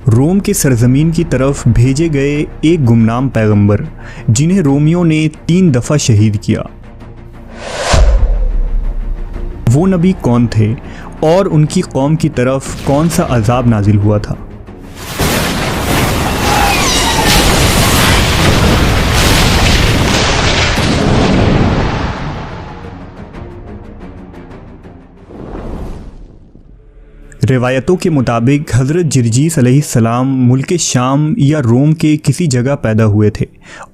रोम के सरजमीन की तरफ भेजे गए एक गुमनाम पैगंबर, जिन्हें रोमियों ने 3 दफ़ा शहीद किया। वो नबी कौन थे और उनकी कौम की तरफ कौन सा अजाब नाजिल हुआ था? रिवायतों के मुताबिक हज़रत जिरजीस अलैहिस्सलाम मुल्क शाम या रोम के किसी जगह पैदा हुए थे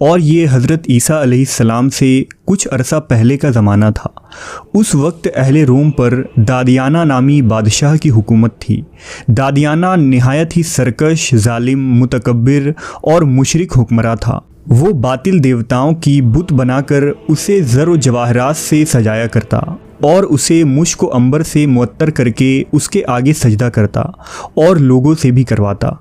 और ये हज़रत ईसा अलैहिस्सलाम से कुछ अरसा पहले का ज़माना था। उस वक्त अहले रोम पर दादियाना नामी बादशाह की हुकूमत थी। दादियाना नहायत ही सरकश, जालिम, मुतकब्बिर और मुशरिक हुक्मरान था। वो बातिल देवताओं की बुत बनाकर उसे ज़र व जवाहरात से सजाया करता और उसे मुश्क व अंबर से मुअत्तर करके उसके आगे सजदा करता और लोगों से भी करवाता।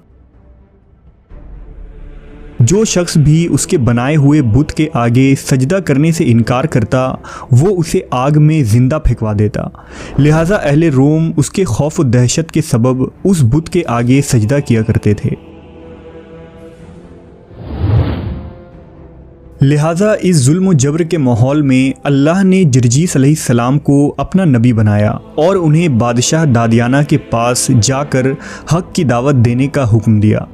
जो शख्स भी उसके बनाए हुए बुत के आगे सजदा करने से इनकार करता वो उसे आग में ज़िंदा फेंकवा देता। लिहाजा अहले रोम उसके खौफ व दहशत के सबब उस बुत के आगे सजदा किया करते थे। लिहाजा इस जुल्म व जबर के माहौल में अल्लाह ने जिरजीस अलैहिस्सलाम को अपना नबी बनाया और उन्हें बादशाह दादियाना के पास जाकर हक़ की दावत देने का हुक्म दिया।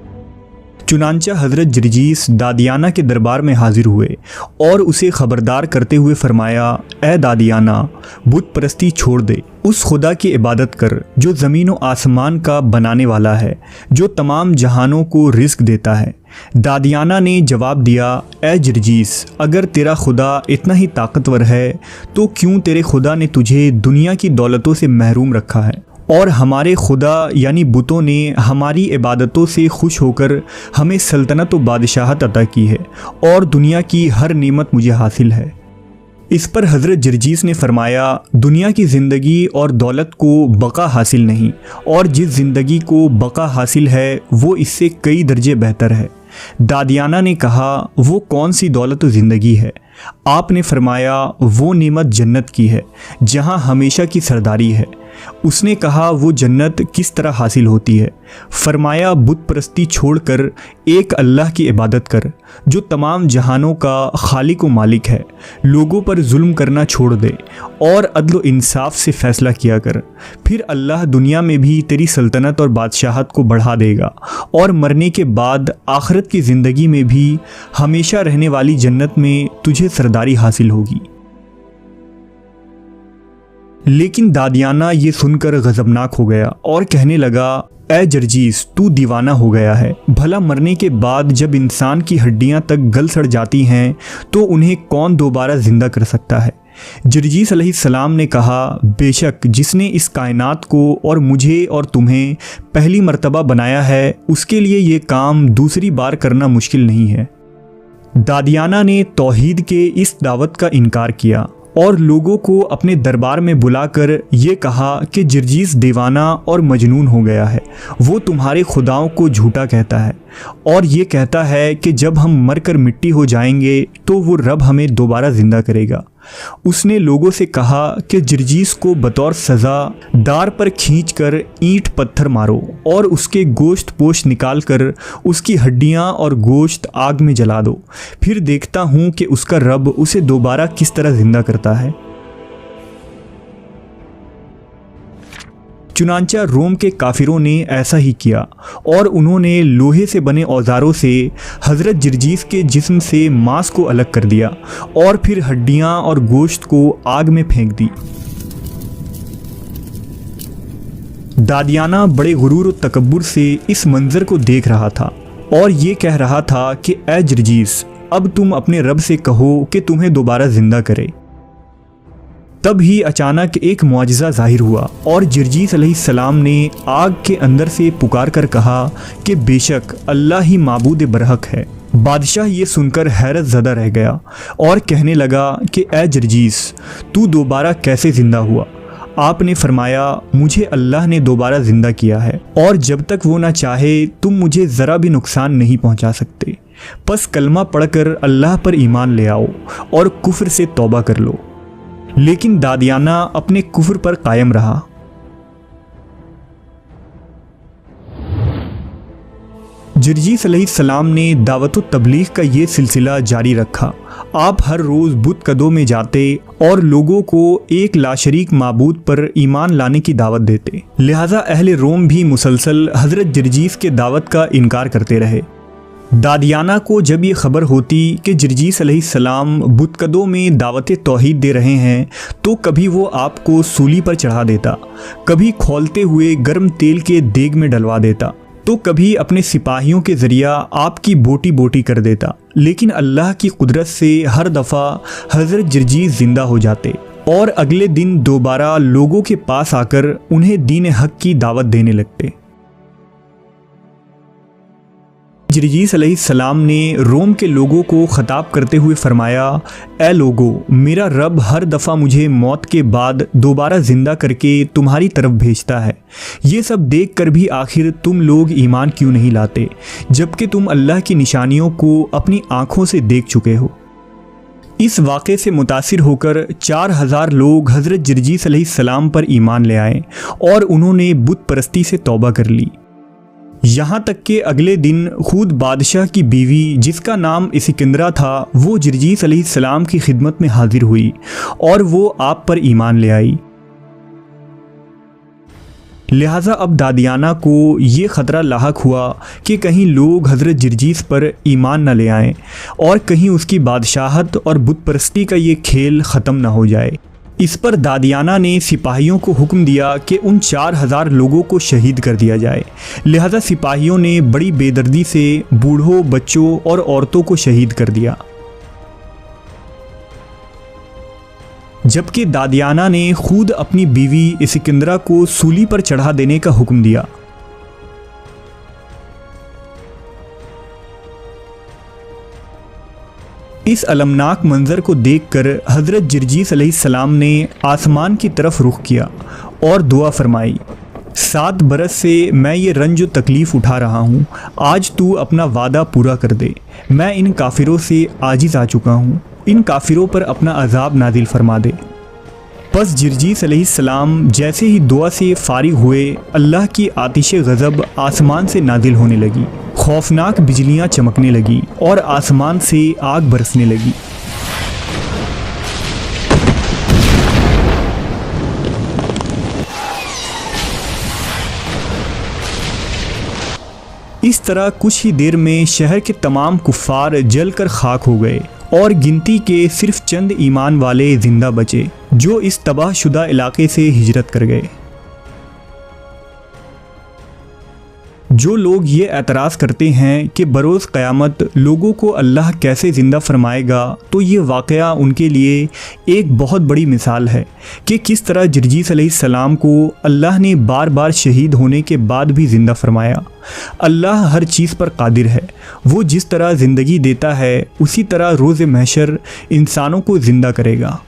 चुनांचा हज़रत जिरजीस दादियाना के दरबार में हाजिर हुए और उसे ख़बरदार करते हुए फरमाया, ए दादियाना, बुत परस्ती छोड़ दे, उस खुदा की इबादत कर जो ज़मीन व आसमान का बनाने वाला है, जो तमाम जहानों को रिज़्क़ देता है। दादियाना ने जवाब दिया, ए जिरजीस, अगर तेरा खुदा इतना ही ताकतवर है तो क्यों तेरे खुदा ने तुझे दुनिया की दौलतों से महरूम रखा है और हमारे खुदा यानी बुतों ने हमारी इबादतों से खुश होकर हमें सल्तनत व बादशाहत अता की है और दुनिया की हर नेमत मुझे हासिल है। इस पर हज़रत जिरजीस ने फरमाया, दुनिया की ज़िंदगी और दौलत को बका हासिल नहीं और जिस ज़िंदगी को बका हासिल है वो इससे कई दर्जे बेहतर है। दादियाना ने कहा, वो कौन सी दौलत व ज़िंदगी है? आपने फरमाया, वो नेमत जन्नत की है जहाँ हमेशा की सरदारी है। उसने कहा, वो जन्नत किस तरह हासिल होती है? फरमाया, बुत परस्ती छोड़कर एक अल्लाह की इबादत कर जो तमाम जहानों का खालिक व मालिक है। लोगों पर जुल्म करना छोड़ दे और अदल व इंसाफ से फ़ैसला किया कर। फिर अल्लाह दुनिया में भी तेरी सल्तनत और बादशाहत को बढ़ा देगा और मरने के बाद आखिरत की ज़िंदगी में भी हमेशा रहने वाली जन्नत में तुझे सरदारी हासिल होगी। लेकिन दादियाना ये सुनकर गज़बनाक हो गया और कहने लगा, ए जिरजीस, तू दीवाना हो गया है। भला मरने के बाद जब इंसान की हड्डियां तक गल सड़ जाती हैं तो उन्हें कौन दोबारा ज़िंदा कर सकता है? जिरजीस अलैहिस्सलाम ने कहा, बेशक जिसने इस कायनात को और मुझे और तुम्हें पहली मर्तबा बनाया है उसके लिए ये काम दूसरी बार करना मुश्किल नहीं है। दादियाना ने तौहीद के इस दावत का इनकार किया और लोगों को अपने दरबार में बुलाकर ये कहा कि जिरजीस दीवाना और मजनून हो गया है। वो तुम्हारे खुदाओं को झूठा कहता है और ये कहता है कि जब हम मरकर मिट्टी हो जाएंगे तो वो रब हमें दोबारा ज़िंदा करेगा। उसने लोगों से कहा कि जिरजीस को बतौर सज़ा दार पर खींचकर ईंट पत्थर मारो और उसके गोश्त पोश निकाल कर उसकी हड्डियां और गोश्त आग में जला दो। फिर देखता हूँ कि उसका रब उसे दोबारा किस तरह ज़िंदा करता है। चुनांचा रोम के काफिरों ने ऐसा ही किया और उन्होंने लोहे से बने औजारों से हज़रत जिरजीस के जिस्म से मांस को अलग कर दिया और फिर हड्डियां और गोश्त को आग में फेंक दी। दादियाना बड़े गुरूर और तकब्बुर से इस मंजर को देख रहा था और ये कह रहा था कि ए जिरजीस, अब तुम अपने रब से कहो कि तुम्हें दोबारा ज़िंदा करे। तब ही अचानक एक मुआजिज़ा ज़ाहिर हुआ और जिरजीस अलैहिस्सलाम ने आग के अंदर से पुकार कर कहा कि बेशक अल्लाह ही माबूद बरहक है। बादशाह ये सुनकर हैरत ज़दा रह गया और कहने लगा कि ए जिरजीस, तू दोबारा कैसे ज़िंदा हुआ? आपने फरमाया, मुझे अल्लाह ने दोबारा ज़िंदा किया है और जब तक वो ना चाहे तुम मुझे ज़रा भी नुकसान नहीं पहुंचा सकते। बस कलमा पढ़कर अल्लाह पर ईमान ले आओ और कुफ्र से तौबा कर लो। लेकिन दादियाना अपने कुफ्र पर कायम रहा। जर्जीस अलैहिस्सलाम ने दावत तबलीग का ये सिलसिला जारी रखा। आप हर रोज़ बुत कदों में जाते और लोगों को एक लाशरीक माबूद पर ईमान लाने की दावत देते। लिहाजा अहले रोम भी मुसलसल हज़रत जर्जीस के दावत का इनकार करते रहे। दादियाना को जब ये खबर होती कि जर्जीस अलैहिस्सलाम बुतकदों में दावत तौहीद दे रहे हैं तो कभी वो आपको सूली पर चढ़ा देता, कभी खौलते हुए गर्म तेल के देग में डलवा देता, तो कभी अपने सिपाहियों के ज़रिया आपकी बोटी बोटी कर देता। लेकिन अल्लाह की कुदरत से हर दफ़ा हज़रत जर्जीस ज़िंदा हो जाते और अगले दिन दोबारा लोगों के पास आकर उन्हें दीन हक़ की दावत देने लगते। जर्जीस अलैहिस्सलाम ने रोम के लोगों को ख़ताब करते हुए फरमाया, ए लोगो, मेरा रब हर दफ़ा मुझे मौत के बाद दोबारा ज़िंदा करके तुम्हारी तरफ भेजता है। ये सब देख कर भी आखिर तुम लोग ईमान क्यों नहीं लाते, जबकि तुम अल्लाह की निशानियों को अपनी आँखों से देख चुके हो। इस वाक़े से मुतासिर होकर 4000 लोग हज़रत जर्जीस अलैहिस्सलाम पर ईमान ले आए और उन्होंने बुत परस्ती से तौबा कर ली। यहाँ तक कि अगले दिन खुद बादशाह की बीवी, जिसका नाम इस्कंदरा था, वो जर्जीस अलैहिस्सलाम की खिदमत में हाजिर हुई और वो आप पर ईमान ले आई। लिहाजा अब दादियाना को ये ख़तरा लाहक हुआ कि कहीं लोग हज़रत जर्जीस पर ईमान न ले आएं और कहीं उसकी बादशाहत और बुत परस्ती का ये खेल ख़त्म न हो जाए। इस पर दादियाना ने सिपाहियों को हुक्म दिया कि उन 4000 लोगों को शहीद कर दिया जाए। लिहाजा सिपाहियों ने बड़ी बेदर्दी से बूढ़ों, बच्चों और औरतों को शहीद कर दिया, जबकि दादियाना ने खुद अपनी बीवी इस्कंदरा को सूली पर चढ़ा देने का हुक्म दिया। इस अलमनाक मंजर को देखकर हज़रत जर्जीस अलैहिस्सलाम ने आसमान की तरफ रुख किया और दुआ फरमाई, 7 बरस से मैं ये रंज व तकलीफ़ उठा रहा हूँ, आज तू अपना वादा पूरा कर दे। मैं इन काफिरों से आजिज़ आ चुका हूँ, इन काफिरों पर अपना अजाब नाजिल फरमा दे। बस जर्जीस अलैहिस्सलाम जैसे ही दुआ से फारिग हुए, अल्लाह की आतिश गज़ब आसमान से नाजिल होने लगी, खौफनाक बिजलियाँ चमकने लगी और आसमान से आग बरसने लगी। इस तरह कुछ ही देर में शहर के तमाम कुफ़ार जलकर खाक हो गए और गिनती के सिर्फ चंद ईमान वाले जिंदा बचे, जो इस तबाहशुदा इलाके से हिजरत कर गए। जो लोग ये एतराज़ करते हैं कि बरोज़ क़यामत लोगों को अल्लाह कैसे ज़िंदा फरमाएगा, तो ये वाक़या उनके लिए एक बहुत बड़ी मिसाल है कि किस तरह जर्जीस अलैहिस्सलाम को अल्लाह ने बार बार शहीद होने के बाद भी ज़िंदा फरमाया। अल्लाह हर चीज़ पर कादिर है। वो जिस तरह ज़िंदगी देता है उसी तरह रोज़े महशर इंसानों को ज़िंदा करेगा।